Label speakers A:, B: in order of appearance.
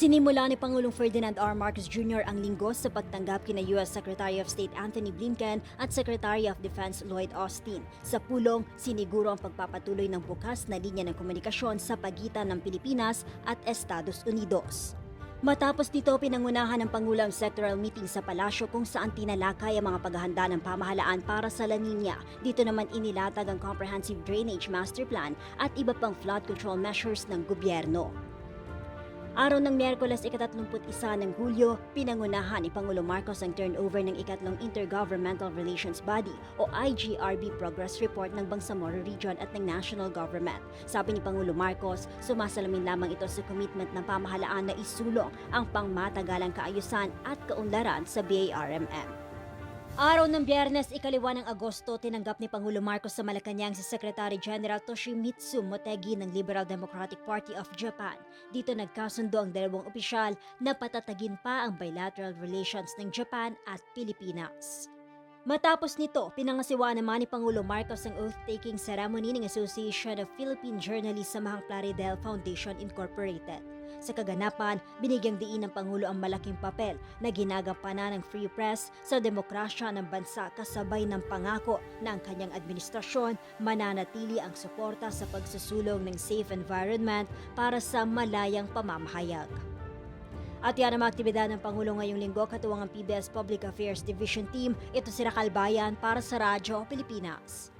A: Sinimula ni Pangulong Ferdinand R. Marcos Jr. ang linggo sa pagtanggap kina U.S. Secretary of State Antony Blinken at Secretary of Defense Lloyd Austin. Sa pulong, siniguro ang pagpapatuloy ng bukas na linya ng komunikasyon sa pagitan ng Pilipinas at Estados Unidos. Matapos dito, pinangunahan ng Pangulo ang sectoral meeting sa palasyo kung saan tinalakay ang mga paghahanda ng pamahalaan para sa La Nina. Dito naman inilatag ang Comprehensive Drainage Master Plan at iba pang flood control measures ng gobyerno. Araw ng Miyerkules, ika-31 ng Hulyo, pinangunahan ni Pangulong Marcos ang turnover ng ikatlong Intergovernmental Relations Body o IGRB Progress Report ng Bangsamoro Region at ng National Government. Sabi ni Pangulo Marcos, sumasalamin lamang ito sa commitment ng pamahalaan na isulong ang pangmatagalang kaayusan at kaunlaran sa BARMM. Araw ng Biyernes, ika-5 ng Agosto, tinanggap ni Pangulo Marcos sa Malacanang si Secretary General Toshimitsu Motegi ng Liberal Democratic Party of Japan. Dito nagkasundo ang dalawang opisyal na patatagin pa ang bilateral relations ng Japan at Pilipinas. Matapos nito, pinangasiwa naman ni Pangulo Marcos ang oath-taking ceremony ng Association of Philippine Journalists sa Mahang Plaridel Foundation Incorporated. Sa kaganapan, binigyang diin ng Pangulo ang malaking papel na ginagampanan ng free press sa demokrasya ng bansa kasabay ng pangako na ang kanyang administrasyon mananatili ang suporta sa pagsusulong ng safe environment para sa malayang pamamahayag. At yan ang mga aktibidad ng Pangulo ngayong linggo katuwang ang PBS Public Affairs Division Team. Ito si Racal Bayan para sa Radyo Pilipinas.